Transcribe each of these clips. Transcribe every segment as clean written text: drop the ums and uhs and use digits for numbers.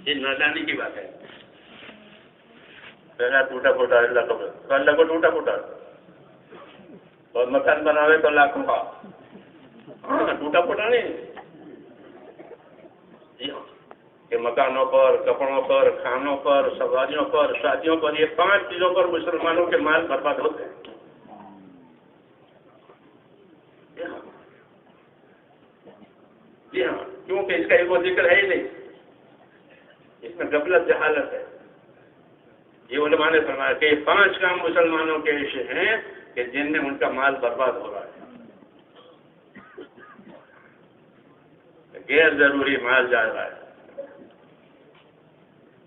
یہ نادانی کی بات ہے. پہلا ٹوٹا پھوٹا اللہ کو تو اللہ کو ٹوٹا پھوٹا اور مکان بناوے تو لاکھوں کا. ٹوٹا پھوٹا نہیں کہ مکانوں پر، کپڑوں پر، کھانوں پر، سواریوں پر، شادیوں پر، یہ 5 چیزوں پر مسلمانوں کے مال برباد ہوتے ہیں. جی ہاں، کیونکہ اس کا ایک ذکر ہے ہی نہیں، اس میں غفلت جہالت ہے. یہ علماء نے فرمایا کہ 5 کام مسلمانوں کے ایسے ہیں کہ جن میں ان کا مال برباد ہو رہا ہے. غیر ضروری مال جا رہا ہے.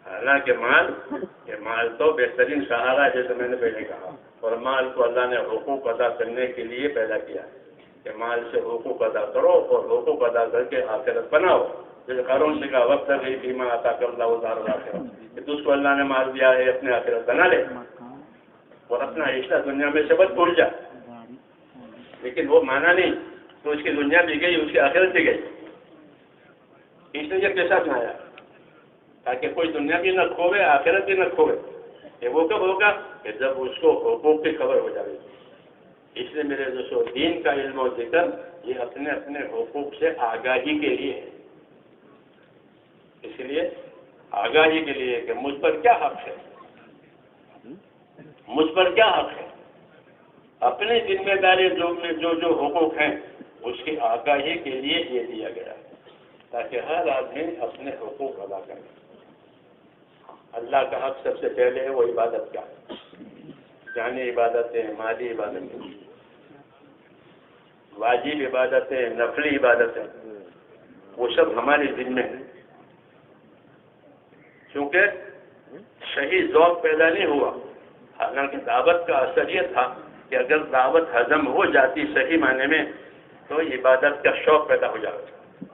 حالانکہ مال تو بہترین سہارا ہے، جیسے میں نے پہلے کہا. اور مال کو اللہ نے حقوق ادا کرنے کے لیے پیدا کیا ہے کہ مال سے حقوق ادا کرو اور حقوق ادا کر کے آخرت بناؤ. جیسے قارون نے کہا وقت رہی تھی ماں عطا کر اللہ دار الآخرہ، کہ تجھ کو اللہ نے مال دیا ہے اپنے آخرت بنا لے اور اپنا حصہ دنیا میں سے بس بھول جا. لیکن وہ مانا نہیں تو اس کی دنیا بھی گئی، اس کی آخرت بھی گئی. اس نے یہ پیسہ سنایا تاکہ کوئی دنیا بھی نہ کھوے، آخرت بھی نہ کھوے. کہ وہ کب ہوگا کہ جب اس کو حقوق کی خبر ہو جائے. اس لیے میرے دوستو، دین کا علم و ذکر یہ اپنے اپنے حقوق سے آگاہی کے لیے ہے. اس لیے آگاہی کے لیے کہ مجھ پر کیا حق ہے، مجھ پر کیا حق ہے. اپنی ذمہ داری میں جو حقوق ہیں اس کی آگاہی کے لیے یہ دیا گیا تاکہ ہر آدمی اپنے حقوق ادا کرے. اللہ کا حق سب سے پہلے ہے وہ عبادت کا. جانی عبادتیں، مالی عبادتیں، واجب عبادتیں، نفلی عبادتیں، وہ سب ہماری ذمہ ہیں. کیونکہ صحیح ذوق پیدا نہیں ہوا. حالانکہ دعوت کا اثر یہ تھا کہ اگر دعوت ہضم ہو جاتی صحیح معنی میں تو عبادت کا شوق پیدا ہو جاتا.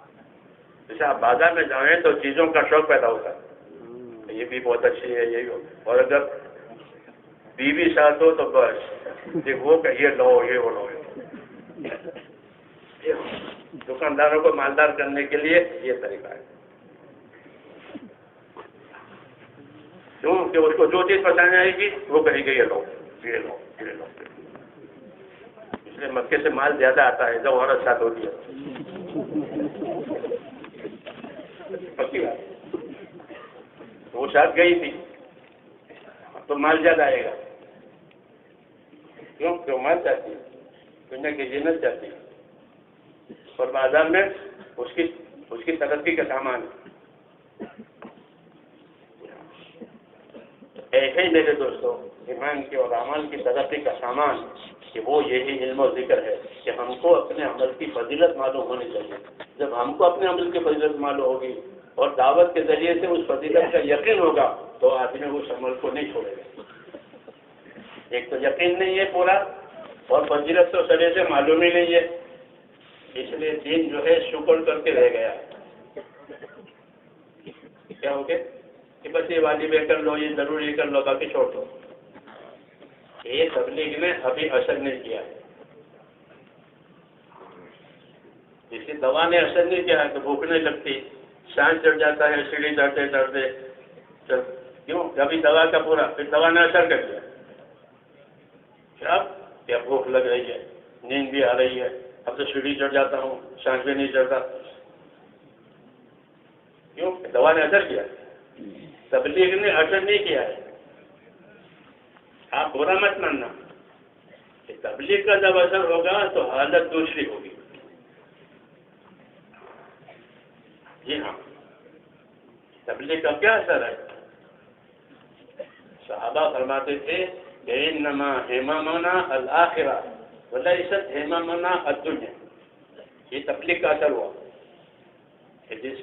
جیسے آپ بازار میں جائیں تو چیزوں کا شوق پیدا ہوتا ہے، یہ بھی بہت اچھی ہے یہ. اور اگر بیوی ساتھ ہو تو بس وہ کہ یہ لو یہ وہ لو. دکانداروں کو مالدار کرنے کے لیے یہ طریقہ ہے. کیوں کہ اس کو جو چیز پسند آئے گی وہ کہے گی یہ لو یہ لو یہ لو. اس لیے مکے سے مال زیادہ آتا ہے جب عورت ساتھ ہوتی ہے. پکی بات وہ ساتھ گئی تھی تو مال زیادہ آئے گا. کیوں مال چاہتی ہے، دنیا کی زینت چاہتی ہے. اور بازار میں اس کی ترقی کا سامان ہے. ایسے ہی میرے دوستوں ایمان کے اور اعمال کی ترقی کا سامان کہ وہ یہی علم و ذکر ہے کہ ہم کو اپنے عمل کی فضیلت معلوم ہونی چاہیے. جب ہم کو اپنے عمل کی فضیلت معلوم ہوگی اور دعوت کے ذریعے سے اس فضیلت کا یقین ہوگا تو آدمی اس عمل کو نہیں چھوڑے گا. ایک تو یقین نہیں ہے پورا اور فضیلت تو سرے سے معلوم ہی نہیں ہے. اس لیے دین جو ہے شکر کر کے رہ گیا. کیا ہو گیا کہ بس یہ واجب کر لو، یہ ضروری کر لو، باقی چھوڑ دو. یہ تبلیغ نے ابھی اثر نہیں کیا ہے. جیسے دوا نے اثر نہیں کیا ہے تو بھوک نہیں لگتی، سانس چڑھ جاتا ہے سیڑھی چڑھتے چڑھتے. کیوں؟ ابھی دوا کا پورا پھر دوا نے اثر کر دیا. اب کیا بھوک لگ رہی ہے، نیند بھی آ رہی ہے، اب تو سیڑھی چڑھ جاتا ہوں، سانس بھی نہیں چڑھتا. کیوں؟ دوا نے اثر کیا. تبلیغ نے اثر نہیں کیا ہے. آپ برا مت ماننا کہ تبلیغ کا جب اثر ہوگا تو حالت دوسری ہوگی. جی ہاں، تبلیغ کا کیا اثر ہے؟ صحابہ فرماتے تھے کہ انما ہممنا الآخرہ ولیست ہممنا الدنیا. یہ تبلیغ کا اثر ہوا کہ جس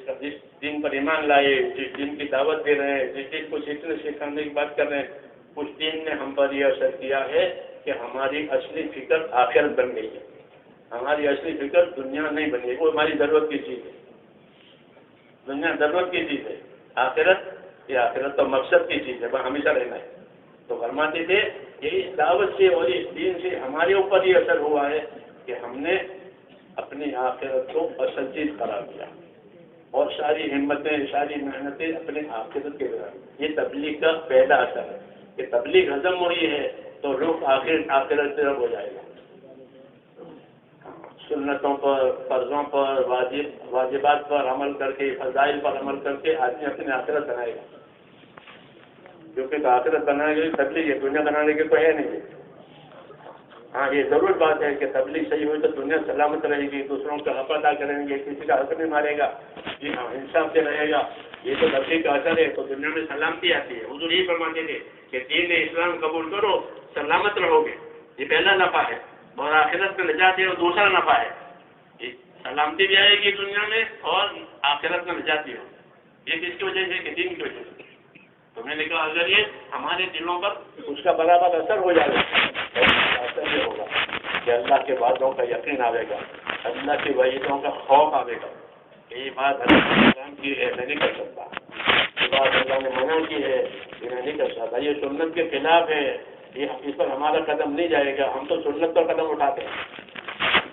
دن پر ایمان لائے، جس دن کی دعوت دے رہے ہیں، جس دن کو سکھانے کی بات کر رہے ہیں، اس دن نے ہم پر یہ اثر کیا ہے کہ ہماری اصلی فکر آخرت بن گئی ہے. ہماری اصلی فکر دنیا نہیں بن گئی. وہ ہماری ضرورت کی چیز ہے. دنیا ضرورت کی چیز ہے، آخرت یہ آخرت تو مقصد کی چیز ہے، وہ ہمیشہ رہنا ہے. تو فرماتے تھے کہ اس دعوت سے اور اس دین سے ہمارے اوپر یہ اثر ہوا ہے کہ ہم نے اپنی آخرت کو اصل چیز قرار دیا اور ساری ہمتیں ساری محنتیں اپنے آخرت کے بنا، یہ تبلیغ کا پہلا اثر ہے کہ تبلیغ ہضم ہوئی ہے تو رخ آخرت طرف ہو جائے گا. سنتوں پر، فرضوں پر، واجبات پر عمل کر کے، فضائل پر عمل کر کے آدمی اپنی آخرت بنائے گا. کیونکہ آخرت بنانے کے لیے تبلیغ ہے، دنیا بنانے کے کوئی ہے نہیں. ہاں یہ ضرور بات ہے کہ تبلیغ صحیح ہوئی تو دنیا سلامت رہے گی، دوسروں کا حق ادا کریں گے، کسی کا حق نہیں مارے گا، جی ہاں انصاف سے رہے گا. یہ تو تبلیغ کا اثر ہے تو دنیا میں سلامتی آتی ہے. حضور یہی فرماتے تھے کہ دین اسلام قبول کرو سلامت رہو گے، یہ پہلا نفع ہے. اور آخرت میں نجات ہے اور دوسرا نفع ہے. سلامتی بھی آئے گی دنیا میں اور آخرت میں نجات بھی ہو. یہ کس کی وجہ سے کہ دین کی وجہ سے. تو میں نے کہا اگر یہ ہمارے دلوں پر اس کا برابر اثر ہو جائے گا، اثر یہ ہوگا کہ اللہ کے وعدوں کا یقین آئے گا، اللہ کی وعیدوں کا خوف آئے گا. یہ بات اللہ کی ہے میں نہیں کر سکتا، یہ بات اللہ نے منع کی ہے یہ میں نہیں کر سکتا، یہ سنت کے خلاف ہے، یہ اس پر ہمارا قدم نہیں جائے گا، ہم تو سنت پر قدم اٹھاتے ہیں.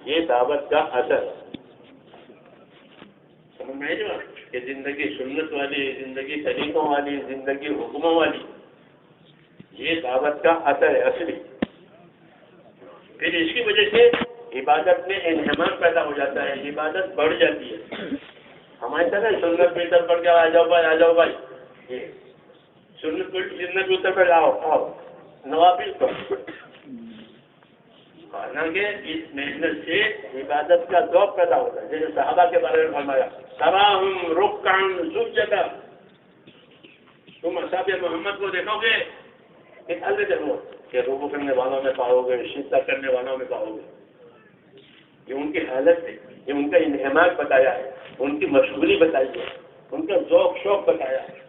یہ دعوت کا اثر سمجھ میں جو کہ زندگی سنت والی، زندگی طریقوں والی، زندگی حکموں والی، یہ دعوت کا اثر ہے اصلی. پھر اس کی وجہ سے عبادت میں انہماک پیدا ہو جاتا ہے، عبادت بڑھ جاتی ہے. ہماری طرح سنت بھی اتر پڑ گیا، آ جاؤ بھائی آ جاؤ بھائی، یہ سنت بھی اتر پڑ آؤ آؤ نوافل پر. حالانکہ اس محنت سے عبادت کا ذوق پیدا ہوتا ہے. جیسے صحابہ کے بارے میں فرمایا تراہم رکعا سجدا، تم اصحاب محمد کو دیکھو گے کہ اللہ دیکھو کہ رکوع کرنے والوں میں پاؤ گے، سجدہ کرنے والوں میں پاؤ گے. یہ ان کی حالت ہے، یہ ان کا انہماک بتایا ہے، ان کی مشغولی بتائی ہے، ان کا ذوق شوق بتایا ہے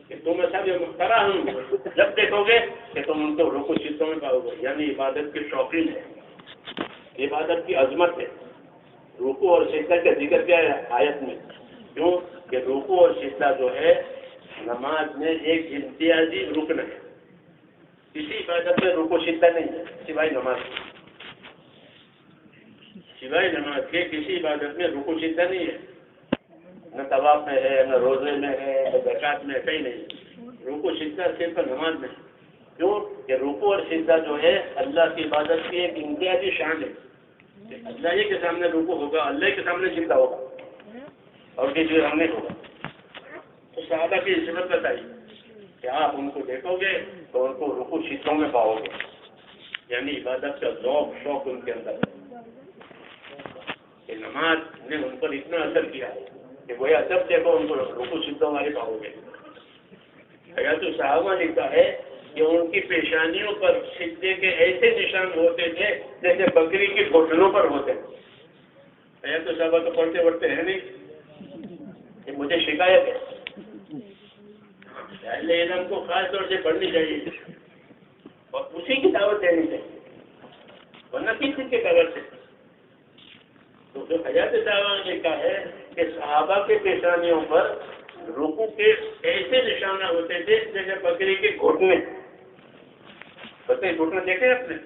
کہ تم اصحاب تراہم جب دیکھو گے کہ تم ان کو رکوع سجدوں میں پاؤ گے. یعنی عبادت کے شوقین ہے، عبادت کی عظمت ہے. رکوع اور سجدہ کا ذکر کیا ہے آیت میں؟ کیوں کہ رکوع اور سجدہ جو ہے نماز میں ایک امتیازی رکن ہے. کسی عبادت میں رکوع سجدہ نہیں ہے سوائے نماز کے. سوائے نماز کے کسی عبادت میں رکوع سجدہ نہیں ہے. نہ طواف میں ہے، نہ روزے میں ہے، نہ زکات میں، کہیں نہیں. رکوع سجدہ صرف نماز میں. کیوں کہ رکوع اور سجدہ جو ہے اللہ کی عبادت کی ایک امتیازی شان ہے. اللہ کے سامنے رکوع ہوگا، اللہ کے سامنے سجدہ ہوگا اور کسی ہم نہیں ہوگا. تو صحابہ کی عظمت بتائی کہ آپ ان کو دیکھو گے تو ان کو رکوع سجدوں میں پاؤ گے. یعنی عبادت کا ذوق شوق ان کے اندر ہے کہ نماز نے ان پر اتنا اثر کیا ہے کہ وہ جب دیکھو ان کو رکوع سجدوں والے پاؤ گے. حیات الصحابہ لکھتا ہے کہ ان کی پیشانیوں پر سجدے کے ایسے نشان ہوتے تھے جیسے بکری کی گھٹنوں پر ہوتے ہیں. حیات الصحابہ تو پڑھتے پڑھتے ہیں نہیں، یہ مجھے شکایت ہے. اہل علم کو خاص طور سے پڑھنی چاہیے اور اسی کی دعوت دینی چاہیے، ورنہ کس چیز کے کاغذ سے. تو جو حیات صحابہ نے کہا ہے کہ صحابہ کے پیشانیوں پر رکوع کے ایسے نشانہ ہوتے تھے جیسے بکری کے گھٹنے. بکری کے گھٹنے دیکھے آپ نے؟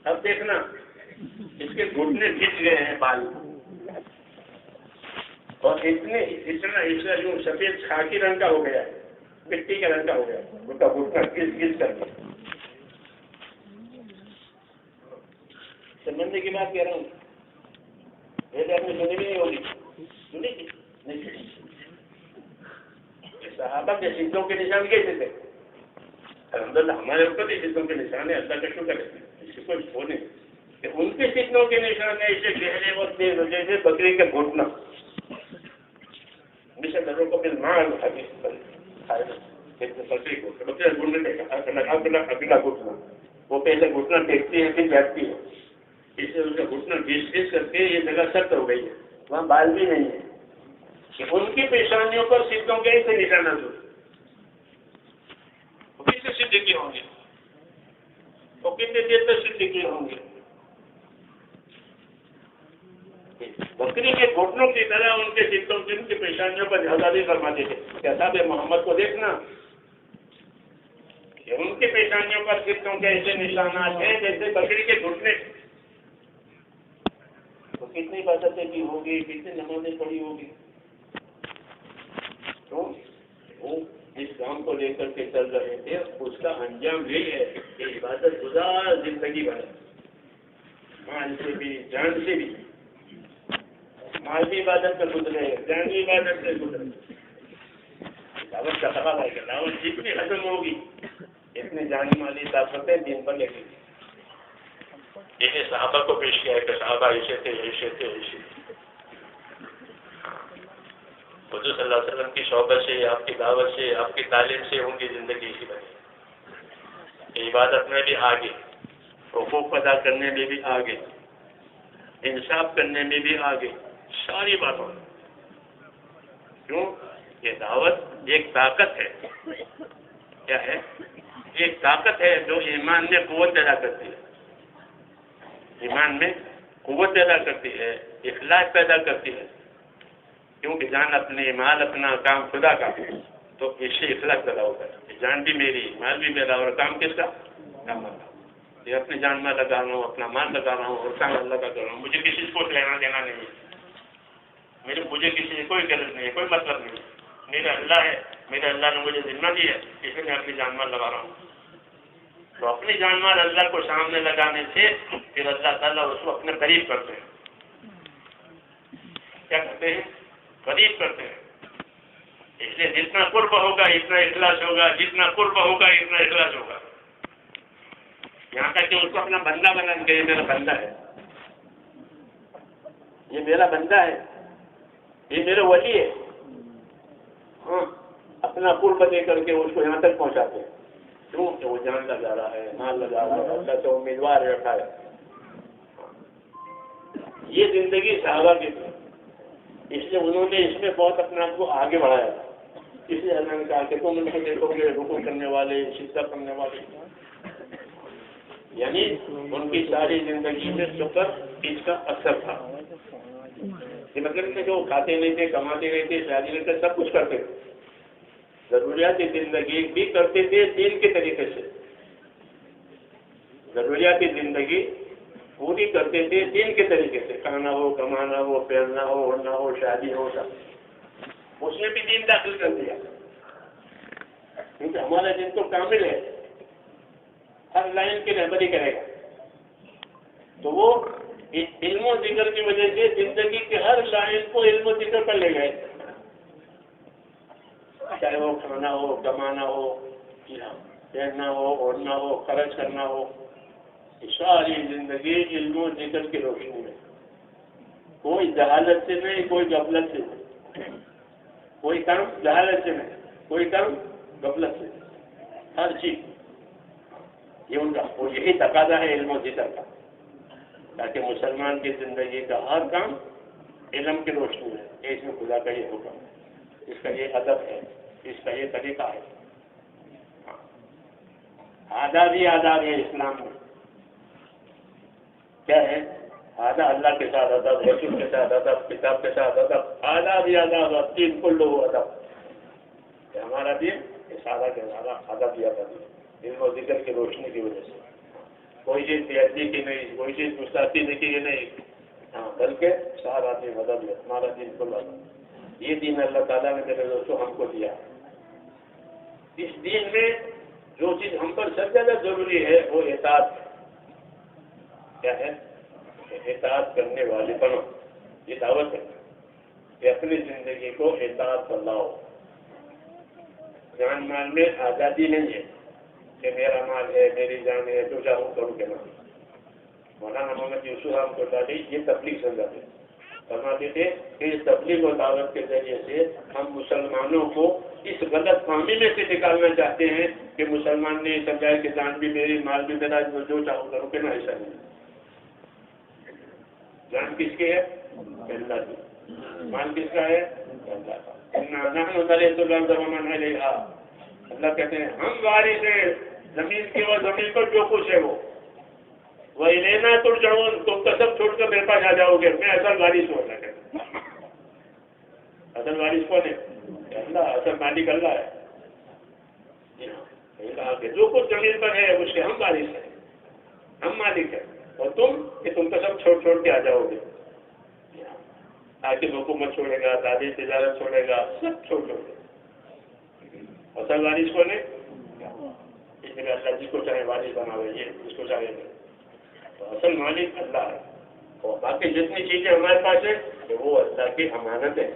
اب دیکھنا اس کے گھٹنے کھچ گئے ہیں بال اور اتنا حصہ جو سفید خاکی رنگ کا ہو گیا ہے، مٹی کے رنگ کا ہو گیا، اس کا گھٹنا گھس کر کے. سمجھنے کی بات کہہ رہا ہوں، یہ آپ نے سنی بھی نہیں ہوگی. سنی نہیں. صحابہ کے سجدوں کے نشان کیسے تھے؟ الحمدللہ ہمارے اوپر بھی سجدوں کے نشان ہے، اللہ کا شکر ہے، اس کو چھوڑ نہیں کہ ان کے سجدوں کے نشان ایسے گہرے اور تیز جیسے بکری کے گھٹنا. لوگوں کو پھر مار بکری کو اگلا گھٹنا وہ پہلے گھٹنا ٹیکتی ہے پھر بیٹھتی ہے، اس سے اس کا گھٹنا گھس کر کے یہ جگہ سخت ہو گئی ہے، وہاں بال بھی نہیں ہے. کہ ان کی پیشانیوں پر سجدوں کے ایسے نشانات ہوتے کتنے صدیقی ہوں گے اور کتنے دیر تک صدیقی ہوں گے. بکری کے گھٹنوں کی طرح ان کے سجدوں کی ان کی پیشانیوں پر آزادی فرماتے تھے کہ اصحاب محمد کو دیکھنا کہ ان کی پیشانیوں پر سجدوں کے ایسے نشانات ہیں جیسے بکری کے گھٹنے. تو کتنی عبادتیں کی ہوگی، کتنی نمازیں پڑھی ہوگی. کام کو لے کر کے چل رہے تھے، اس کا انجام یہی ہے کہ عبادت گزار زندگی بنے، مال سے بھی جان سے بھی، مال بھی عبادت میں گزرے، جان بھی عبادت میں گزرے۔ دعوت کا سوال ہے کہ دعوت جتنی ختم ہوگی اتنی جانی مالی طاقتیں دین پر لگیں گی۔ یہ صحابہ کو پیش کیا ہے کہ صحابہ ایسے تھے، ایسے تھے، ایسے تھے۔ حضور صلی اللہ علیہ وسلم کی صحبت سے، آپ کی دعوت سے، آپ کی تعلیم سے ان کی زندگی اسی بنی۔ عبادت میں بھی آگے، حقوق ادا کرنے میں بھی آگے، انصاف کرنے میں بھی آگے، ساری باتوں میں۔ کیوں؟ یہ دعوت ایک طاقت ہے۔ کیا ہے؟ ایک طاقت ہے جو ایمان میں قوت پیدا کرتی ہے، ایمان میں قوت پیدا کرتی ہے، اخلاص پیدا کرتی ہے۔ کیونکہ جان اپنی، مال اپنا، کام خدا کا، تو اس سے اخلاص پیدا ہوتا ہے۔ جان بھی میری، مال بھی میرا، اور کام کس کا؟ کام اللہ۔ یہ اپنی جان میں لگا رہا ہوں، اپنا مال لگا رہا ہوں، اور کام اللہ کا کر رہا ہوں۔ مجھے کسی کو لینا دینا نہیں ہے، مجھے کسی سے کوئی غرض نہیں ہے، کوئی مطلب نہیں ہے۔ میرا اللہ ہے، میرے اللہ نے مجھے ذمہ دی ہے، اس لیے میں اپنی جان مال لگا رہا ہوں۔ تو اپنی جان مال اللہ کو سامنے لگانے سے پھر اللہ تعالیٰ اس کو اپنے قریب کرتے ہیں۔ کیا کرتے ہیں؟ قریب کرتے ہیں۔ اس لیے جتنا قرب ہوگا اتنا اخلاص ہوگا، جتنا قرب ہوگا اتنا اخلاص ہوگا۔ یہاں تک کہ اس کو اپنا بندہ بنا کہ یہ میرا بندہ ہے، یہ میرا بندہ ہے، یہ میرے ولی ہے۔ ہاں، اپنا قرب دے کر کے اس کو یہاں تک پہنچاتے ہیں۔ کیوں کہ وہ جان لگا رہا ہے، مال لگا رہا ہے، اللہ سے امیدوار رکھا ہے۔ یہ زندگی صحابہ کی تھی، اس لیے انہوں نے اس میں بہت اپنے آپ کو آگے بڑھایا۔ اس لیے اللہ نے کہا کہ تم ان کو دیکھو گے رکوع کرنے والے، سجدہ کرنے والے، یعنی ان کی ساری زندگی میں شکر اس کا اثر تھا۔ یہ مطلب کہ جو کھاتے نہیں تھے، کماتے نہیں تھے، شادی نہیں تھے، سب کچھ کرتے تھے، ضروریات زندگی بھی کرتے تھے دین کے طریقے سے، ضروریات زندگی پوری کرتے تھے دین کے طریقے سے، کھانا ہو، کمانا ہو، پہننا ہو، اڑنا ہو، شادی ہو، سب اس میں بھی دین داخل کر دیا۔ کیونکہ ہمارا دین تو کامل ہے، ہر لائن کی رہبری کرے گا۔ تو وہ علم و ذکر کی وجہ سے زندگی کے ہر لائن کو علم و ذکر پر لے گئے، چاہے وہ کھانا ہو، کمانا ہو، پہننا ہو، اوڑھنا ہو، خرچ کرنا ہو، ساری زندگی علم و ذکر کی روشنی میں، کوئی جہالت سے نہیں، کوئی غفلت سے نہیں، کوئی کام جہالت سے نہیں، کوئی کام غفلت سے نہیں، ہر چیز یہ ان کا، وہ یہی تقاضا ہے علم و ذکر کا، تاکہ مسلمان کی زندگی کا ہر کام علم کی روشنی میں ہے۔ اس میں خدا کا یہ حکم ہے، اس کا یہ ادب ہے، اس کا یہ طریقہ ہے۔ آداب ہی آداب ہے اسلام میں۔ کیا ہے؟ آدھا اللہ کے ساتھ ادب، رسول کے ساتھ ادب، کتاب کے ساتھ ادب، آداب ہی آداب، دین کلو ادب۔ ہمارا دین سادہ کے سادہ ادب ہی ادب ہے، علم و ذکر کی روشنی کی وجہ سے۔ کوئی چیز تیزی کی نہیں، کوئی چیز گستاخی کی نہیں، ہاں، بلکہ سارا دین ادب ہے، ہمارا دین کل ادب۔ یہ دین اللہ تعالیٰ نے میرے دوستوں ہم کو دیا۔ اس دین میں جو چیز ہم پر سب سے زیادہ ضروری ہے وہ اطاعت ہے۔ کیا ہے؟ اطاعت کرنے والے بنو، یہ دعوت ہے کہ اپنی زندگی کو اطاعت پر لاؤ۔ جان مال میں آزادی نہیں ہے کہ میرا مال ہے، میری جان ہے، جو چاہوں کروں کے نام۔ مولانا محمد یوسف رحمۃ اللہ علیہ یہ تبلیغ سمجھاتے فرماتے تھے کہ اس تبلیغ و دعوت کے ذریعے سے ہم مسلمانوں کو اس غلط فہمی میں سے نکالنا چاہتے ہیں کہ مسلمان نے سمجھایا کہ جان بھی میری، مال بھی میرا، جو چاہوں کروں کے نا، ایسا نہیں۔ جان کس کی ہے؟ اللہ کی۔ مال کس کا ہے؟ اللہ کا۔ اللہ کہتے ہیں ہم وارث ہیں زمین کی، وہ زمین پر جو کچھ ہے وہ لینا ترجعون، تم تو سب چھوڑ کر میرے پاس آ جاؤ گے، میں اصل وارث ہوں۔ اللہ کہتے ہیں اصل وارث کون ہے؟ اللہ، اصل مالک اللہ ہے۔ کہا کہ جو کچھ زمین پر ہے اس کے ہم وارث ہیں، ہم مالک ہیں، اور تم تو سب چھوڑ چھوڑ کے آ جاؤ گے۔ حاکم حکومت چھوڑے گا، تعلیم تجارت چھوڑے گا، سب چھوڑ چھوڑ گے، اور اصل وارث کون ہے؟ اس لیے اللہ جس کو چاہے وارث بناوے، یہ جس کو چاہے نہیں، تو اصل مالک اللہ ہے، اور باقی جتنی چیزیں ہمارے پاس ہیں کہ وہ اللہ کی امانت ہے۔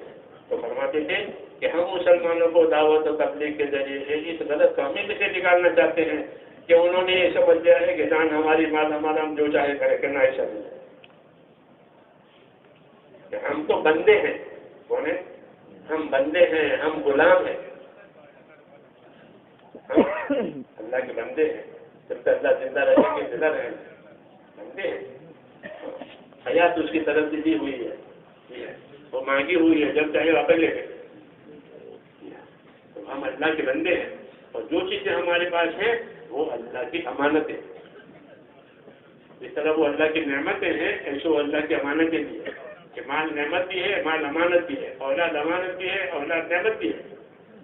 تو فرماتے تھے کہ ہم مسلمانوں کو دعوت و تبلیغ کے ذریعے اس غلط فہمی سے نکالنا چاہتے ہیں کہ انہوں نے یہ سمجھ لیا ہے کہ جان ہماری مال ہمارا، ہم جو چاہے کرے، کرنا ایسا نہیں ہے کہ ہم تو بندے ہیں۔ کون ہے؟ ہم بندے ہیں، ہم غلام ہیں، ہم اللہ کے بندے ہیں، جب تک اللہ زندہ رہیں گے زندہ رہیں گے، بندے ہیں۔ حیات اس کی طرف سے دی ہوئی ہے، وہ مانگی ہوئی ہے، جب چاہے واپس لے گئے، تو ہم اللہ کے بندے ہیں، اور جو چیزیں ہمارے پاس ہیں وہ اللہ کی امانتیں ہیں۔ جس طرح وہ اللہ کی نعمتیں ہیں، ایسے وہ اللہ کی امانتیں بھی ہیں، کہ مال نعمت بھی ہے، مال امانت بھی ہے، اولاد امانت بھی ہے، اولاد نعمت بھی ہے،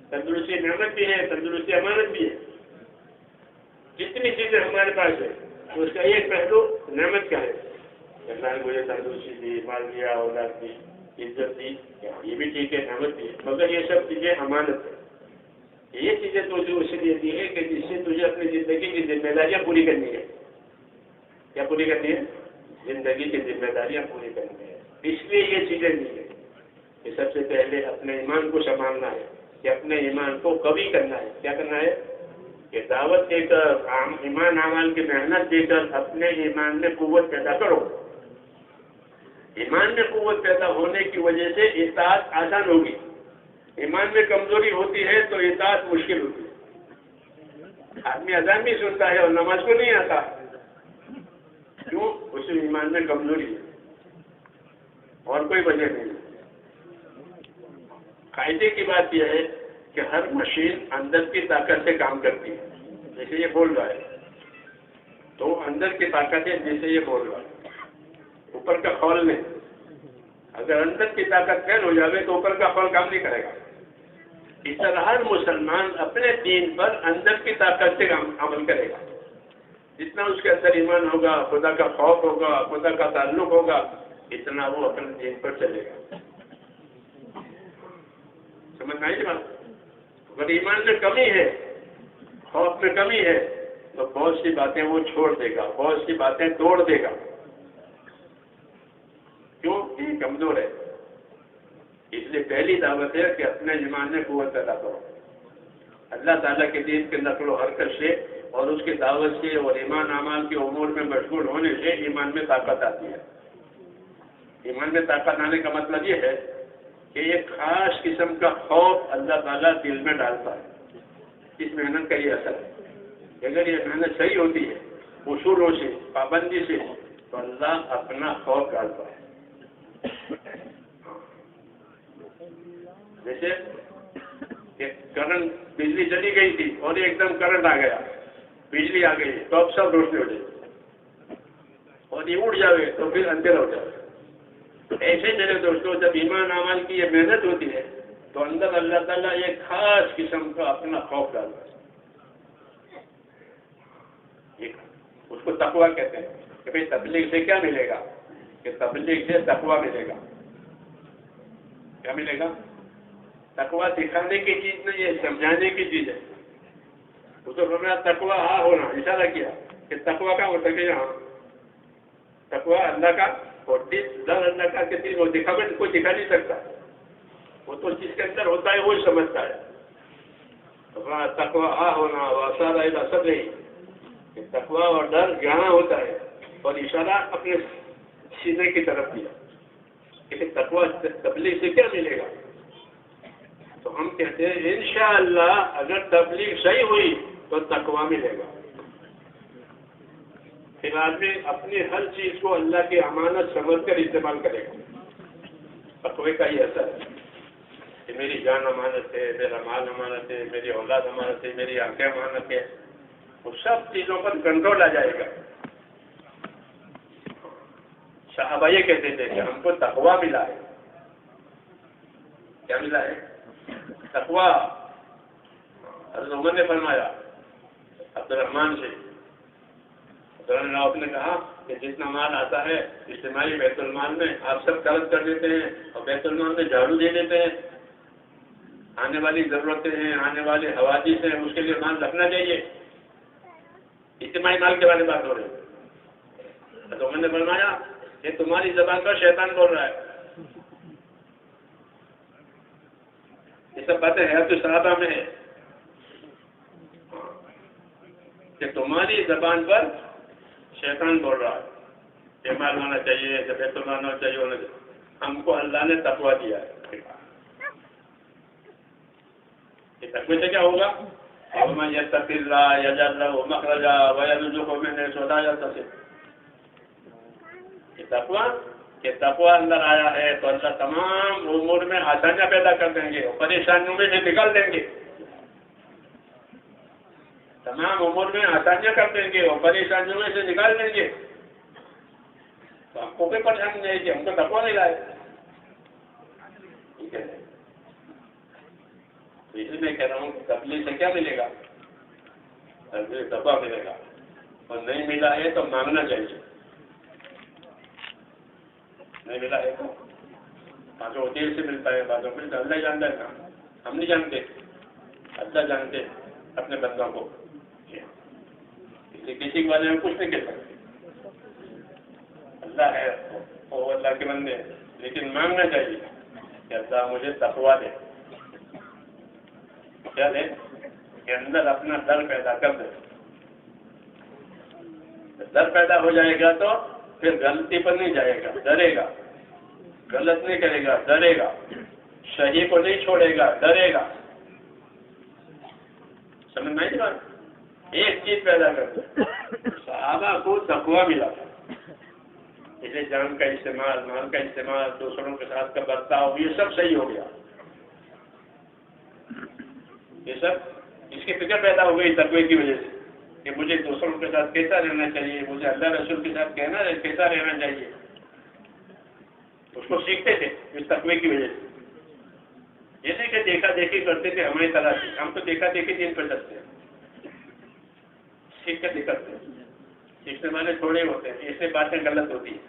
تندرستی نعمت بھی ہے، تندرستی امانت بھی ہے۔ جتنی چیزیں ہمارے پاس ہے اس کا ایک پہلو نعمت کا ہے، اللہ نے مجھے تندرستی دی، مال دیا، اولاد دی، عزت دی، یہ بھی ٹھیک ہے، نعمت دی ہے، مگر یہ سب چیزیں امانت ہے۔ یہ چیزیں تجھے اس لیے دی ہے کہ جس سے تجھے اپنی زندگی کی ذمہ داریاں پوری کرنی ہے۔ کیا پوری کرنی ہے؟ زندگی کی ذمہ داریاں پوری کرنی ہے، اس لیے یہ چیزیں دی ہے کہ سب سے پہلے اپنے ایمان کو سنبھالنا ہے، کہ اپنے ایمان کو قوی کرنا ہے۔ کیا کرنا ہے؟ کہ دعوت دے کر، ایمان اعمال کی محنت دے کر اپنے ایمان میں قوت پیدا کرو۔ ایمان میں قوت پیدا ہونے کی وجہ سے اطاعت آسان ہوگی۔ ایمان میں کمزوری ہوتی ہے تو اطاعت مشکل ہوتی ہے۔ آدمی اذان بھی سنتا ہے اور نماز کو نہیں آتا، کیوں؟ اس ایمان میں کمزوری ہے، اور کوئی وجہ نہیں۔ قاعدے کی بات یہ ہے کہ ہر مشین اندر کی طاقت سے کام کرتی ہے۔ جیسے یہ بول رہا ہے تو اندر کی طاقت ہے، جیسے یہ بول رہا ہے، اوپر کا خول نہیں۔ اگر اندر کی طاقت فیل ہو جائے تو اوپر کا خول کام نہیں کرے گا۔ اس طرح ہر مسلمان اپنے دین پر اندر کی طاقت سے عمل کرے گا۔ جتنا اس کے اندر ایمان ہوگا، خدا کا خوف ہوگا، خدا کا تعلق ہوگا، اتنا وہ اپنے دین پر چلے گا۔ سمجھ میں آئی بات؟ اگر ایمان میں کمی ہے، خوف میں کمی ہے، تو بہت سی باتیں وہ چھوڑ دے گا، بہت سی باتیں توڑ دے گا۔ کیوں؟ یہ کمزور ہے۔ اس لیے پہلی دعوت ہے کہ اپنے ایمان میں قوت پیدا کرو۔ اللہ تعالیٰ کے دین کے نقل و حرکت سے اور اس کی دعوت سے اور ایمان اعمال کے امور میں مشغول ہونے سے ایمان میں طاقت آتی ہے۔ ایمان میں طاقت آنے کا مطلب یہ ہے کہ ایک خاص قسم کا خوف اللہ تعالیٰ دل میں ڈالتا ہے۔ اس محنت کا یہ اثر ہے۔ اگر یہ محنت صحیح ہوتی ہے، اصولوں سے، پابندی سے، تو اللہ اپنا خوف ڈالتا ہے۔ جیسے کہ کرنٹ، بجلی چلی گئی تھی اور ایک دم کرنٹ آ گیا، بجلی آ گئی تو اب سب روشنی ہو جائے، اور یہ اڑ جاوے تو پھر اندھیرا ہو جائے۔ ایسے میرے دوستوں، جب ایمان اعمال کی یہ محنت ہوتی ہے تو اندر اللہ تعالیٰ ایک خاص قسم کا اپنا خوف ڈالتا ہے۔ اس کو تقویٰ کہتے ہیں کہ بھئی تبلیغ سے کیا ملے گا؟ کہ تبلیغ سے تقویٰ ملے گا۔ کیا ملے گا؟ تقویٰ دکھانے کی چیز نہیں ہے، سمجھانے کی چیز ہے۔ اس کو فرمایا تقویٰ ہاں ہونا، اشارہ کیا کہ تقویٰ کا ہوتا ہے یہاں، تقویٰ اللہ کا اور ڈر اللہ کا کسی کو دکھاوے کوئی دکھا نہیں سکتا، وہ تو جس کے اندر ہوتا ہے وہی سمجھتا ہے۔ تقویٰ ہاں ہونا، اشارہ الی صدرہ، کہ تقویٰ اور ڈر یہاں ہوتا ہے، اور اشارہ اپنے سینے کی طرف دیا کہ تقویٰ تبلیغ سے کیا ملے گا؟ تو ہم کہتے ہیں انشاءاللہ اگر تبلیغ صحیح ہوئی تو تقویٰ ملے گا۔ پھر آدمی اپنی ہر چیز کو اللہ کی امانت سمجھ کر استعمال کرے گا۔ تقوی کا یہ اثر ہے کہ میری جان امانت ہے، میرا مال امانت ہے، میری اولاد امانت ہے، میری آنکھیں امانت ہے، وہ سب چیزوں پر کنٹرول آ جائے گا۔ صحابہ یہ کہتے تھے کہ ہم کو تقویٰ ملا ہے۔ کیا ملا ہے؟ تقویٰ۔ حضرت عمر نے فرمایا عبد الرحمن سے، آپ نے کہا کہ جتنا مال آتا ہے اجتماعی بیت المال میں آپ سب قرض کر دیتے ہیں اور بیت المال میں جھاڑو دے دیتے ہیں، آنے والی ضرورتیں ہیں، آنے والے حوادث ہیں، اس کے لیے مال رکھنا چاہیے. اجتماعی مال کے بارے میں بات ہو رہی ہے. تو میں نے فرمایا کہ تمہاری زبان پر شیطان بول رہا ہے. یہ سب باتیں حیات الصحابہ میں ہے کہ تمہاری زبان پر شیطان بول رہا ہے کہ مال ہونا چاہیے، کہ بیت المال ہونا چاہیے، ہونا چاہیے. ہم کو اللہ نے تقویٰ دیا ہے. یہ تقوی سے کیا ہوگا؟ وَمَن يَتَّقِ اللَّهَ يَجْعَل لَّهُ مَخْرَجًا وَيَرْزُقْهُ مِنْ حَيْثُ لَا يَحْتَسِبُ. یہ تقویٰ اندر آیا ہے تو اللہ تمام امور میں آسانیاں پیدا کر دیں گے اور پریشانیوں میں سے نکال دیں گے. تمام امور میں آسانیاں کر دیں گے اور پریشانیوں میں سے نکال دیں گے. تو ہم کو کوئی پریشانی نہیں کہ ہم کو تقویٰ نہیں لائے. ٹھیک ہے، تو اسی میں کہہ رہا ہوں کہ تبلیغ سے کیا ملے گا؟ تبلیغ تقویٰ ملے گا. اور نہیں ملا ہے تو مانگنا چاہیے. نہیں ملا ہے تو بعضوں دیر سے ملتا ہے، بعضوں ملتا ہے. اللہ جانتا ہے نا، ہم نہیں جانتے. اللہ جانتے اپنے بندوں کو. کسی کے بارے میں کچھ نہیں کہہ سکتے. اللہ ہے وہ اللہ کے بندے، لیکن مانگنا چاہیے کہ اللہ مجھے تقویٰ دے. کیا دے؟ کہ اندر اپنا ڈر پیدا کر دے. ڈر پیدا ہو جائے گا تو پھر غلطی پر نہیں جائے گا، ڈرے گا. غلط نہیں کرے گا، ڈرے گا. صحیح کو نہیں چھوڑے گا، ڈرے گا. سمجھ میں آئی بات؟ ایک چیز پیدا کر دے. صحابہ کو تقویٰ ملا تھا. اسے جان کا استعمال، مال کا استعمال، دوسروں کے ساتھ کا برتاؤ، یہ سب صحیح ہو گیا. یہ سب اس کی فکر پیدا ہو گئی تقوی کی وجہ سے کہ مجھے دوسروں کے ساتھ کیسا رہنا چاہیے، مجھے اللہ رسول کے ساتھ کیسا رہنا چاہیے. اس کو سیکھتے تھے اس تقوی کی وجہ سے. یہ نہیں کہ دیکھا دیکھی کرتے تھے ہماری طرح سے. ہم تو دیکھا دیکھی دین پہ چلتے ہیں، سیکھ کر نکلتے ہیں. سیکھنے والے تھوڑے ہوتے ہیں. ایسے باتیں غلط ہوتی ہیں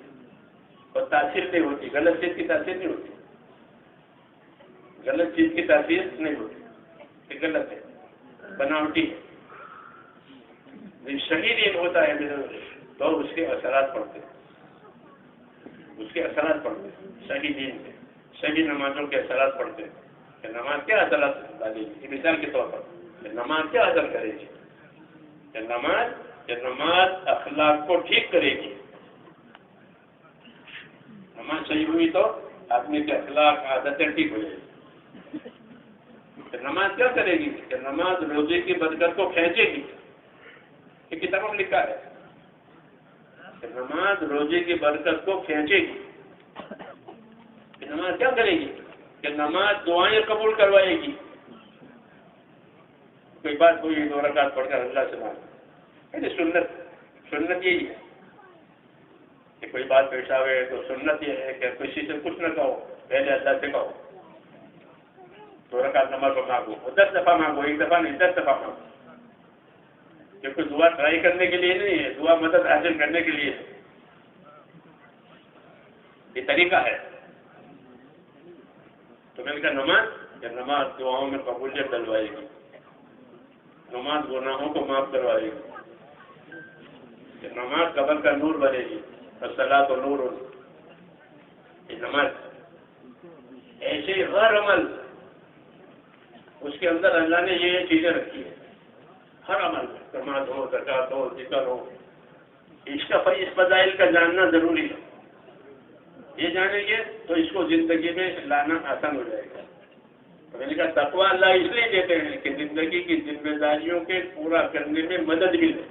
اور تاثیر نہیں ہوتی. غلط چیز کی تاثیر نہیں ہوتی. غلط چیز کی تاثیر نہیں ہوتی. یہ غلط ہے، بناوٹی ہے. صحیح دین ہوتا ہے تو اس کے اثرات پڑتے ہیں. اس کے اثرات پڑتے ہیں. صحیح دین کے، صحیح نمازوں کے اثرات پڑتے ہیں. کہ نماز کیا اثرات ڈالے گی؟ مثال کے طور پر کہ نماز کیا اثر کرے گی؟ کہ نماز اخلاق کو ٹھیک کرے گی. نماز صحیح ہوئی تو آدمی کے اخلاق عادتیں ٹھیک ہو جائیں گی. کہ نماز کیا کرے گی؟ کہ نماز روزے کی برکت کو کھینچے گی. یہ کتابوں میں لکھا ہے کہ نماز روزے کی برکت کو کھینچے گی. کہ نماز کیا کرے گی؟ کہ نماز دعائیں قبول کروائے گی. کوئی بات ہوئی 2 رکعت پڑھ کر اللہ سے مانگے. سنت یہی ہے کہ کوئی بات پیش آئے تو سنت یہ ہے کہ کسی سے کچھ نہ کہو، پہلے اللہ سے کہو. 2 رکعت نماز کو مانگو، 10 دفعہ مانگو، 1 دفعہ نہیں 10 دفعہ مانگو. کہ کوئی دعا ٹرائی کرنے کے لیے نہیں ہے، دعا مدد حاصل کرنے کے لیے. یہ طریقہ ہے. تو میں نے کہا نماز دعاؤں میں قبولیت دلوائے گی. نماز گناہوں کو معاف کروائے گی. کہ نماز قبر کا نور بنے گی. الصلاۃ نور. یہ نماز ایسے ہر عمل اس کے اندر اللہ نے یہ چیزیں رکھی ہیں. ہر عمل میں نماز ہو، زکات ہو، ذکر ہو. اس فضائل کا جاننا ضروری ہے. یہ جانیں گے تو اس کو زندگی میں لانا آسان ہو جائے گا. تو میں نے کہا تقویٰ اللہ اس لیے دیتے ہیں کہ زندگی کی ذمہ داریوں کے پورا کرنے میں مدد ملے.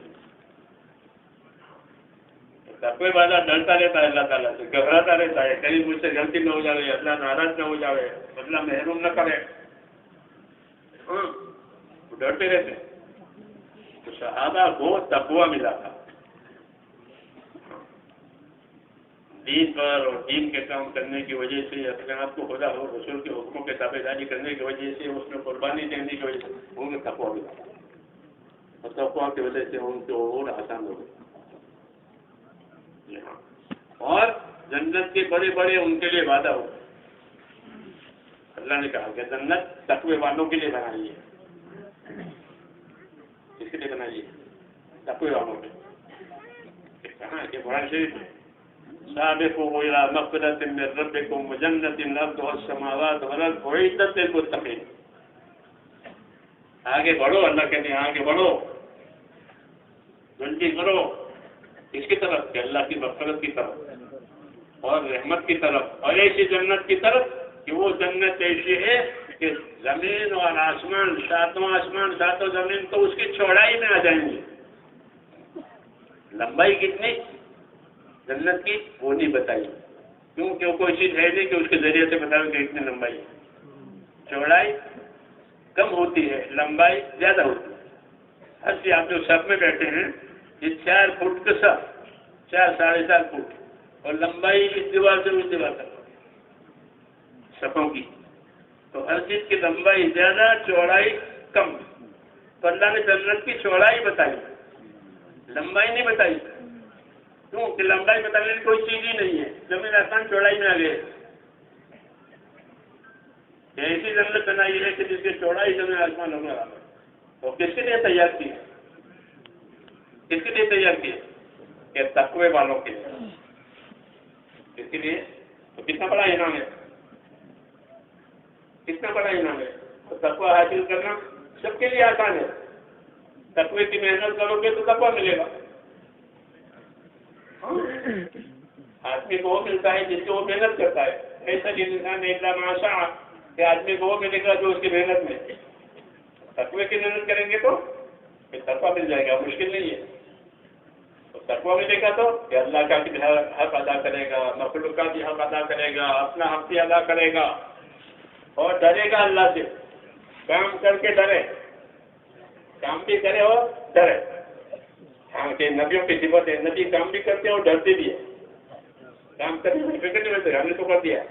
تقوی والا ڈرتا رہتا ہے اللہ تعالیٰ سے، گھبراتا رہتا ہے کہیں مجھ سے غلطی نہ ہو جائے، اللہ ناراض نہ ہو جائے، اللہ محروم نہ کرے. ہاں، وہ ڈرتے رہتے ہیں. تو صحابہ کو تقویٰ ملا تھا. دین پر اور دین کے کام کرنے کی وجہ سے، اپنے آپ کو خدا اور رسول کے حکموں کے تابع داری کرنے کی وجہ سے، اس میں قربانی دینے کی وجہ سے ان کو تقویٰ ملا. اور تقویٰ کی وجہ سے ان کو اور آسان ہو گئی. جی ہاں. اور جنت کے بڑے بڑے ان کے لیے وعدہ ہو. اللہ نے کہا کہ جنت تقوی والوں کے لیے بنائی ہے. کس کے لیے بنائی ہے؟ تقوی والوں کے. کہاں کہ قرآن شریف سابقوا إلى مغفرة من ربكم وجنة أرضها السماوات والأرض أعدت للمتقين. آگے بڑھو، اللہ کہتے ہیں آگے بڑھو، جلدی کرو. اس کی طرف کہ اللہ کی مغفرت کی طرف اور رحمت کی طرف، اور ایسی جنت کی طرف کہ وہ جنت ایسی ہے کہ زمین اور آسمان، ساتوں آسمان ساتوں زمین تو اس کی چوڑائی میں آ جائیں گے. لمبائی کتنی جنت کی وہ نہیں بتائی، کیونکہ وہ کوئی چیز ہے نہیں کہ اس کے ذریعے سے بتاؤں کہ اتنی لمبائی ہے. چوڑائی کم ہوتی ہے، لمبائی زیادہ ہوتی ہے. ہر چیز آپ جو سب میں بیٹھے ہیں یہ 4 فٹ کا سب، 4 ساڑھے 4 فٹ، اور لمبائی اس دیوار سے اس دیوار تک سپوں کی. تو ہر چیز کی لمبائی زیادہ، چوڑائی کم. تو اللہ نے جنت کی چوڑائی بتائی، لمبائی نہیں بتائی. کیوں کہ لمبائی بتانے کی کوئی چیز ہی نہیں ہے. زمین آسمان چوڑائی میں آ گئے. ایسی جنت بنائی ہے کہ جس کی چوڑائی زمین آسمان ہونے والا ہے. تو کس کے لیے تیار کی؟ کس کے لیے تیار کی؟ کہ تقوی والوں کے لیے. اس کے لیے تو کتنا بڑا انعام ہے، کتنا بڑا انعام ہے. تو تقوی حاصل کرنا سب کے لیے آسان ہے. تقوی کی محنت کرو گے تو تقوی ملے گا. آدمی کو وہ ملتا ہے جس سے وہ محنت کرتا ہے. ایسا انسان ایک آشا کہ آدمی کو وہ ملے گا جو اس کی محنت میں. تقوی کی محنت کریں گے تو پھر تقوی مل جائے گا، مشکل نہیں ہے. تو تقوی ملے گا تو کہ اللہ کا بھی حق ادا کرے گا، مخلوق کا بھی حق ادا کرے گا، اپنا حق بھی ادا کرے گا، اور ڈرے گا اللہ سے. کام کر کے ڈرے، کام بھی کرے اور ڈرے. ہاں کہ نبیوں کی صفت ہے، نبی کام بھی کرتے ہیں اور ڈرتے بھی ہیں. کام کرنے میں فکر نہیں ہوتے، ہم نے تو کر دیا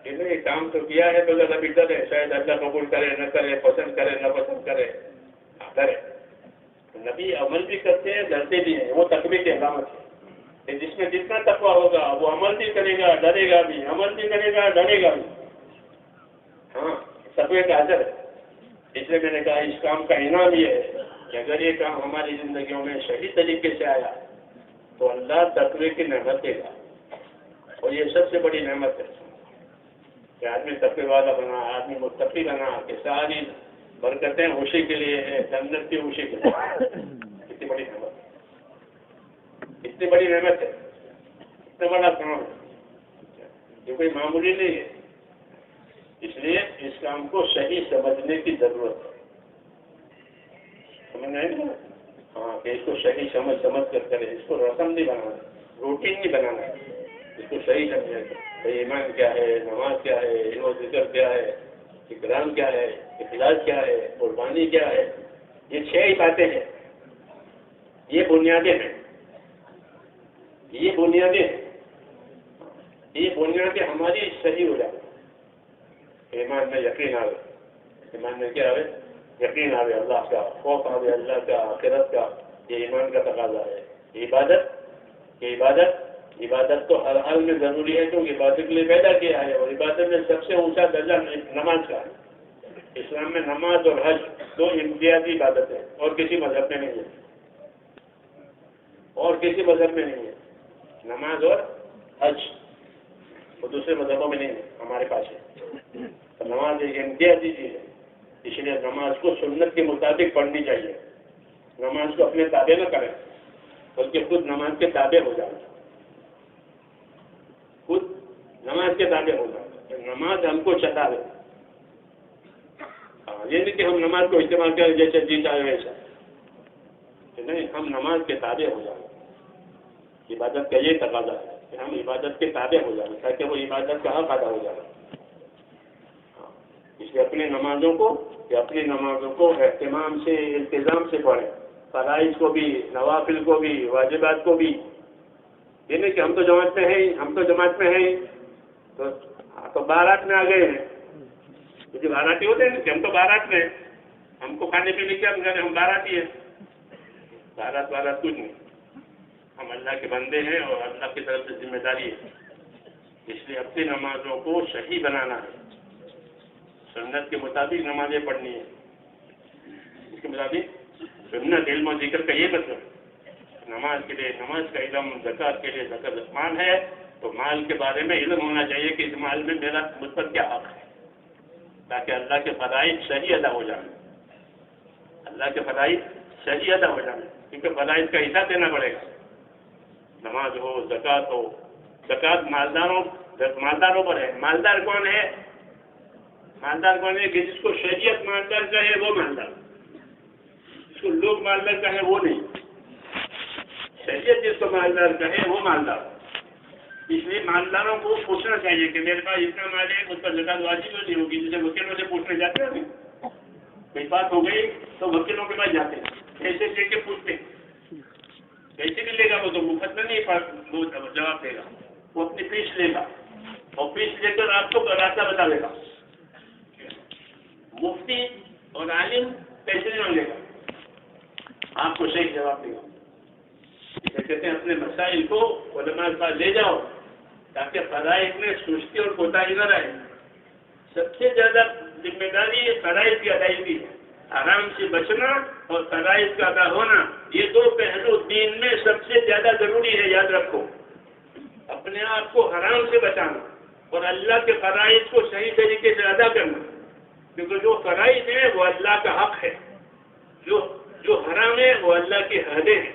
کہ نہیں کام تو کیا ہے تو نبی ڈرے، شاید اللہ قبول کرے نہ کرے، پسند کرے نہ پسند کرے، ڈرے. نبی عمل بھی کرتے ہیں، ڈرتے بھی ہیں. وہ تقوی کی علامت ہے کہ جس میں جتنا تقوی ہوگا وہ عمل بھی کرے گا، ڈرے گا بھی، عمل بھی کرے گا، ڈرے گا بھی. ہاں تقوی کا اثر ہے. اس لیے میں نے کہا اس کام کا انعام یہ ہے کہ اگر یہ کام ہماری زندگیوں میں صحیح طریقے سے آیا تو اللہ تقوی کی نعمت دے گا. اور یہ سب سے بڑی نعمت ہے کہ آدمی تقوی والا بنا، آدمی متقی بنا، کہ ساری برکتیں خوشی کے لیے ہے، جنت کی خوشی کے لیے. اتنی بڑی نعمت ہے، اتنی بڑی نعمت ہے، اتنا بڑا کام ہے، یہ کوئی معمولی نہیں ہے. اس لیے اس کام کو صحیح سمجھنے کی ضرورت ہے. سمجھ نہیں نا؟ ہاں کہ اس کو صحیح سمجھ کر کرے. اس کو رسم نہیں بنانا، روٹین نہیں بنانا ہے. اس کو صحیح سمجھے کہ ایمان کیا ہے، نماز کیا ہے، علم و ذکر کیا ہے، اکرام کیا ہے، اخلاص کیا ہے، قربانی کیا ہے. یہ 6 ہی باتیں ہیں، یہ بنیادیں ہیں، یہ بنیادیں ہیں. یہ بنیادیں ہماری صحیح ہو جائیں. ایمان میں یقین آئے، ایمان میں کیا آئے؟ یقین آئے اللہ کا، خوف آئے اللہ کا، آخرت کا. یہ ایمان کا تقاضا ہے. عبادت تو ہر حال میں ضروری ہے کیونکہ عبادت کے لیے پیدا کیا ہے. اور عبادت میں سب سے اونچا درجہ نماز کا ہے. اسلام میں نماز اور حج 2 امتیازی عبادت ہے، اور کسی مذہب میں نہیں ہے، اور کسی مذہب میں نہیں ہے. نماز اور حج وہ دوسرے مذہبوں میں نہیں ہے، ہمارے پاس ہے. تو نماز ایک امتیازی چیز ہے. اس لیے نماز کو سنت کے مطابق پڑھنی چاہیے. نماز کو اپنے تابع نہ کریں بلکہ خود نماز کے تابع ہو جائیں. خود نماز کے تابع ہو جائیں. نماز ہم کو چلا دے. یہ نہیں کہ ہم نماز کو استعمال کریں جیسے جی چاہے ویسا. نہیں، ہم نماز کے تابع ہو جائیں. عبادت کا یہ تقاضا ہے کہ ہم عبادت کے تابع ہو جائیں تاکہ وہ عبادت کا حق ادا ہو جائے. اس لیے اپنی نمازوں کو اہتمام سے، التزام سے پڑھیں. فرائض کو بھی، نوافل کو بھی، واجبات کو بھی. یہ نہیں کہ ہم تو جماعت میں ہیں تو بارات میں آ گئے ہیں. کیونکہ باراتی ہوتے ہیں کہ ہم تو بارات میں ہیں، ہم کو کھانے پینے کیا کریں، ہم باراتی ہیں. بارات کچھ نہیں. ہم اللہ کے بندے ہیں اور اللہ کی طرف سے ذمہ داری ہے. اس لیے اپنی نمازوں کو صحیح بنانا ہے. سنت کے مطابق نمازیں پڑھنی ہے. اس کے مطابق سنت علم و ذکر کا یہ مطلب نماز کے لیے نماز کا علم، زکوٰۃ کے لیے زکوٰۃ مال ہے تو مال کے بارے میں علم ہونا چاہیے کہ اس مال میں میرا مجھ پر کیا حق ہے، تاکہ اللہ کے فرائض صحیح ادا ہو جائیں. اللہ کے فرائض صحیح ادا ہو جائیں، کیونکہ فرائض کا حصہ دینا پڑے گا. نماز ہو، زکوٰۃ ہو. زکوٰۃ مالداروں پر ہے. مالدار کون ہے؟ مالدار کون ہے کہ جس کو شریعت مالدار کہے وہ مالدار، جس کو لوگ مالدار کہے وہ نہیں. شریعت جس کو مالدار کہے وہ مالدار. اس لیے مالداروں کو پوچھنا چاہیے کہ میرے پاس اتنا مال ہے، اس پر زکوٰۃ واجب نہیں ہوگی. جسے وکیلوں سے پوچھنے جاتے ہیں، کوئی بات ہو گئی تو وکیلوں کے پاس جاتے ہیں، پیسے لے کے پوچھتے ہیں. پیسے بھی لے گا وہ تو مفت میں نہیں وہ جواب دے گا، وہ اپنی فیس لے گا اور فیس لے کر آپ کو راستہ بتا دے گا. مفتی اور عالم پیسے نہیں مانگے گا، آپ کو صحیح جواب دے گا. اسے کہتے ہیں اپنے مسائل کو علماء کے پاس لے جاؤ تاکہ فرائض میں سستی اور کوتاہی نہ رہے. سب سے زیادہ ذمہ داری فرائض کی ادائیگی ہے. حرام سے بچنا اور فرائض کا ادا ہونا، یہ دو پہلو دین میں سب سے زیادہ ضروری ہے. یاد رکھو، اپنے آپ کو حرام سے بچانا اور اللہ کے فرائض کو صحیح طریقے سے ادا کرنا، کیونکہ جو فرائض ہیں وہ اللہ کا حق ہے، جو حرام ہے وہ اللہ کی حدیں ہیں.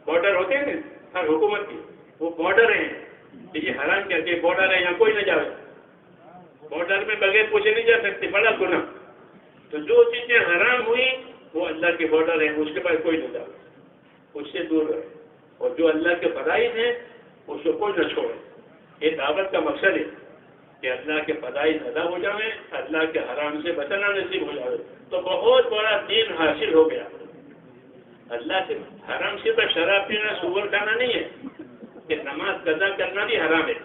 بارڈر ہوتے ہیں ہر حکومت کی، وہ بارڈر ہیں. یہ حرام کیا کہ بارڈر ہے، یہاں کوئی نہ جائے. بارڈر میں بغیر پوچھے نہیں جا سکتے، بڑا گناہ. تو جو چیزیں حرام ہوئی وہ اللہ کے بارڈر ہیں، اس کے پاس کوئی نہ جائے، اس سے دور رہے. اور جو اللہ کے فرائض ہیں اس کو کوئی نہ چھوڑے. یہ دعوت کا مقصد ہے کہ اللہ کے فرائض ادا ہو جائیں، اللہ کے حرام سے بچنا نصیب ہو جائے تو بہت بڑا دین حاصل ہو گیا. اللہ سے حرام صرف شراب پینا، سور کھانا نہیں ہے کہ نماز قضا کرنا بھی حرام ہے.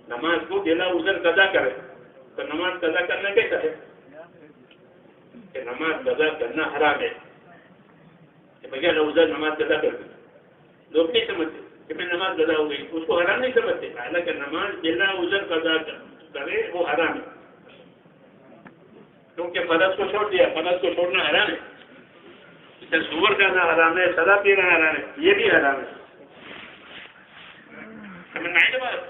نماز کو بلا عذر قضا کرے تو نماز قضا کرنا کیسا ہے کہ نماز قضا کرنا حرام ہے کہ بغیر عذر نماز قضا کر دی. لوگ نہیں سمجھتے کہ میں نماز قضا ہو گئی، اس کو حرام نہیں سمجھتے. حالانکہ نماز بلا عذر قضا کرے وہ حرام ہے، کیونکہ فرض کو چھوڑ دیا. فرض کو چھوڑنا حرام ہے. سور کرنا حرام ہے، شراب پینا حرام ہے، یہ بھی حرام ہے. سمجھنا ہے بات.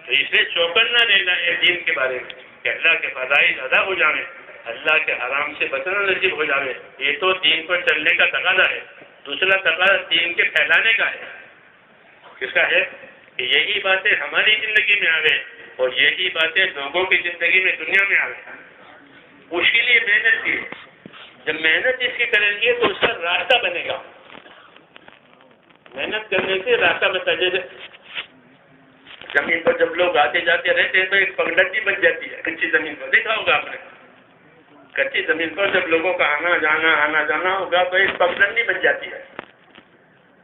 تو اسے چوکنا لینا ہے دین کے بارے میں کہ اللہ کے فرائض ادا ہو جائیں، اللہ کے حرام سے بچنا نصیب ہو جائے. یہ تو دین پر چلنے کا تقاضا ہے. دوسرا تقاضا دین کے پھیلانے کا ہے. کس کا ہے کہ یہی باتیں ہماری زندگی میں آوے اور یہی باتیں لوگوں کی زندگی میں، دنیا میں آوے. اس کے لیے محنت کی. جب محنت اس کی کریں گے تو اس کا راستہ بنے گا. محنت کرنے سے راستہ بتا. جیسے زمین پر جب لوگ آتے جاتے رہتے ہیں تو ایک پگڈنڈی بن جاتی ہے کچی زمین پر. دیکھا ہوگا آپ نے، کچی زمین پر جب لوگوں کا آنا جانا ہوگا تو ایک پگڈنڈی بن جاتی ہے.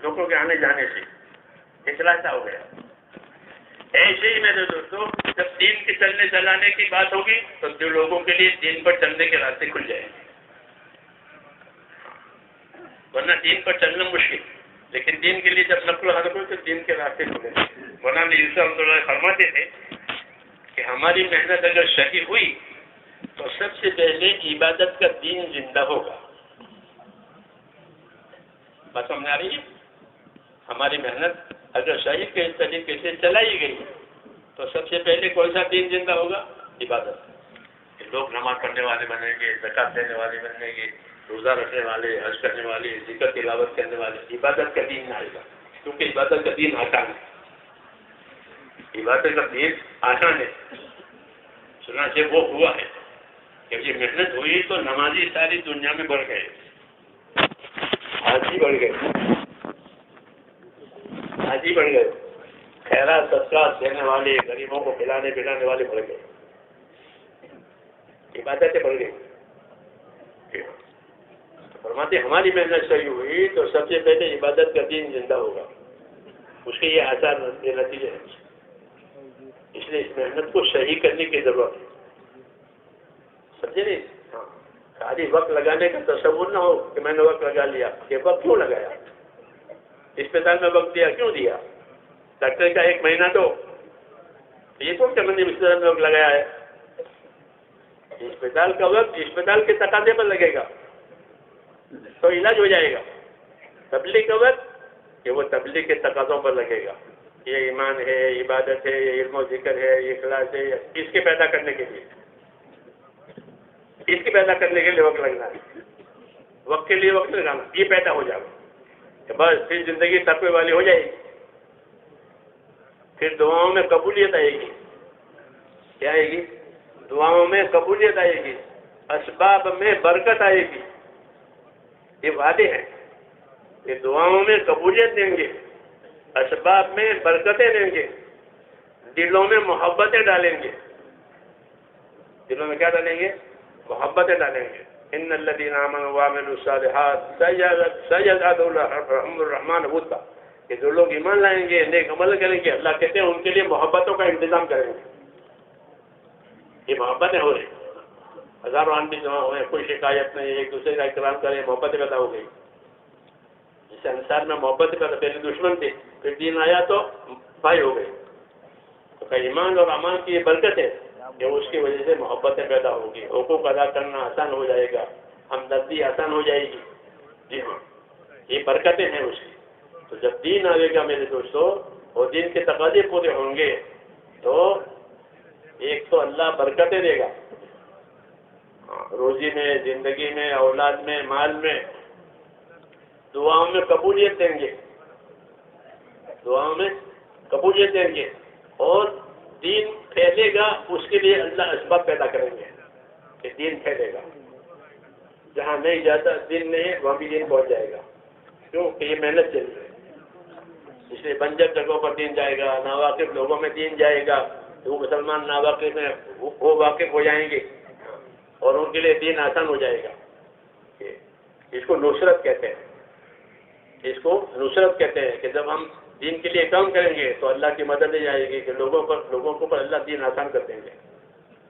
لوگوں کے آنے جانے سے ایک راستہ ہو گیا. ایسے ہی میرے دوستوں، جب دین کے چلنے چلانے کی بات ہوگی تو جو لوگوں کے لیے دین پر چلنے کے راستے کھل جائیں گے. ورنہ دین پر چلنا مشکل، لیکن دین کے لیے جب نقل و حرکت ہو تو دین کے راستے کھلے. مولانا یوسف رحمۃ اللہ فرماتے تھے کہ ہماری محنت اگر صحیح ہوئی تو سب سے پہلے عبادت کا دین زندہ ہوگا. بات سمجھ آ رہی ہے؟ ہماری محنت اگر صحیح کے طریقے سے چلائی گئی تو سب سے پہلے کون سا دین زندہ ہوگا؟ عبادت. لوگ نماز پڑھنے والے بنیں گے، زکات دینے والے بنیں گے، روزہ رکھنے والے، حج کرنے والے، ذکر تلاوت کرنے والے. عبادت کا دین آئے گا، کیونکہ عبادت کا دین آسان ہے. عبادت کا دین آسان ہے. چنانچہ وہ ہوا ہے کہ یہ محنت ہوئی تو نمازی ساری دنیا میں بڑھ گئے، حاجی بڑھ گئے، خیرات صدقات دینے والے، غریبوں کو کھلانے پلانے والے بڑھ گئے، عبادتیں بڑھ گئی. فرماتے ہماری محنت صحیح ہوئی تو سب سے پہلے عبادت کا دین زندہ ہوگا. اس کے یہ آثار نتیجے ہیں. اس لیے اس محنت کو صحیح کرنے کی ضرورت ہے. سمجھے نہیں؟ ہاں، خالی وقت لگانے کا تصور نہ ہو کہ میں نے وقت لگا لیا. یہ وقت کیوں لگایا؟ اسپتال میں وقت دیا کیوں دیا؟ ڈاکٹر کا 1 مہینہ تو یہ کون کہ میں نے اسپتال میں وقت لگایا ہے. اسپتال کا وقت اسپتال کے تقاضے پر لگے گا تو علاج ہو جائے گا. تبلیغ کا وقت کہ وہ تبلیغ کے تقاضوں پر لگے گا. یہ ایمان ہے، عبادت ہے، یہ علم و ذکر ہے، یہ اخلاص ہے، اس کے پیدا کرنے کے لیے وقت لگنا ہے. وقت کے لیے وقت لگانا، یہ پیدا ہو جائے گا کہ بس پھر زندگی تقوی والی ہو جائے گی. پھر دعاؤں میں قبولیت آئے گی. کیا آئے گی؟ دعاؤں میں قبولیت آئے گی، اسباب میں برکت آئے گی. یہ وعدے ہیں کہ دعاؤں میں قبولیت دیں گے، اسباب میں برکتیں دیں گے، دلوں میں محبتیں ڈالیں گے. دلوں میں کیا ڈالیں گے؟ محبتیں ڈالیں گے. ان الذین آمنوا وعملوا الصالحات سیجعل لهم الرحمن ودا، کہ جو لوگ ایمان لائیں گے، نیک عمل کریں گے، اللہ کہتے ہیں ان کے لیے محبتوں کا انتظام کریں گے. یہ محبتیں ہو رہی، ہزاروں آدمی جمع ہوئے، کوئی شکایت نہیں، ایک دوسرے کا احترام کریں، محبت پیدا ہو گئی. جیسے انصار میں محبت پیدا، پہلے دشمن تھے، پھر دین آیا تو بھائی ہو گئے. تو ایمان اور امان کی یہ برکت ہے کہ اس کی وجہ سے محبتیں پیدا ہوگی، حقوق ادا کرنا آسان ہو جائے گا، ہمدردی آسان ہو جائے گی. جی ہاں، یہ برکتیں ہیں اس کی. تو جب دین آئے گا میرے دوستو اور دین کے تقاضے پورے ہوں گے تو ایک تو اللہ برکتیں دے گا، روزی میں، زندگی میں، اولاد میں، مال میں. دعاؤں میں قبولیت دیں گے، دعاؤں میں قبولیت دیں گے، اور دین پھیلے گا. اس کے لیے اللہ اسباب پیدا کریں گے کہ دین پھیلے گا. جہاں نہیں جاتا دین نہیں ہے وہاں بھی دین پہنچ جائے گا. کیوں کہ یہ محنت چل رہی ہے. اس لیے بنجر جگہوں پر دین جائے گا، ناواقف لوگوں میں دین جائے گا. وہ مسلمان ناواقف میں وہ واقف ہو جائیں گے اور ان کے لیے دین آسان ہو جائے گا. اس کو نصرت کہتے ہیں. اس کو نصرت کہتے ہیں کہ جب ہم دین کے لیے کام کریں گے تو اللہ کی مدد دی جائے گی کہ لوگوں کو پر اللہ دین آسان کر دیں گے.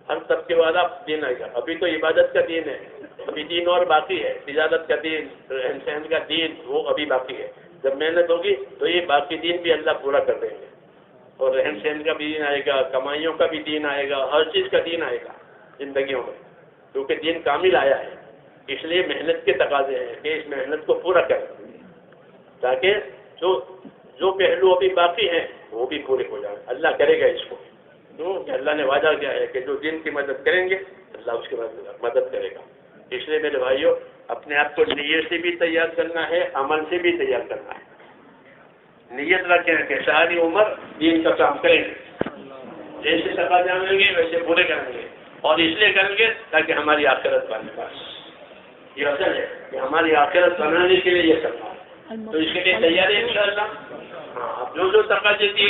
ہر طبقے والا دین آئے گا. ابھی تو عبادت کا دین ہے، ابھی دین اور باقی ہے. تجارت کا دین، رہن سہن کا دین، وہ ابھی باقی ہے. جب محنت ہوگی تو یہ باقی دین بھی اللہ پورا کر دیں گے. اور رہن سہن کا بھی دین آئے گا، کمائیوں کا بھی دین آئے گا، ہر چیز کا دین آئے گا زندگیوں میں. کیونکہ دین کامل آیا ہے، اس لیے محنت کے تقاضے ہیں کہ اس محنت کو پورا کریں تاکہ جو پہلو ابھی باقی ہیں وہ بھی پورے ہو جائیں. اللہ کرے گا اس کو. کیوں کہ اللہ نے وعدہ کیا ہے کہ جو دین کی مدد کریں گے اللہ اس کی مدد کرے گا. اس لیے میرے بھائیوں اپنے آپ کو نیت سے بھی تیار کرنا ہے، عمل سے بھی تیار کرنا ہے. نیت رکھیں کہ ساری عمر دین کا کام کریں گے، جیسے تقاضے آئیں گے ویسے پورے کریں گے. اور اس لیے کریں گے تاکہ ہماری آخرت بنے. پاس یہ اصل ہے کہ ہماری آخرت بنانے کے لیے یہ کرنا ہے. تو اس کے لیے تیاری ہے انشاءاللہ. ہاں، جو تقاضے دیے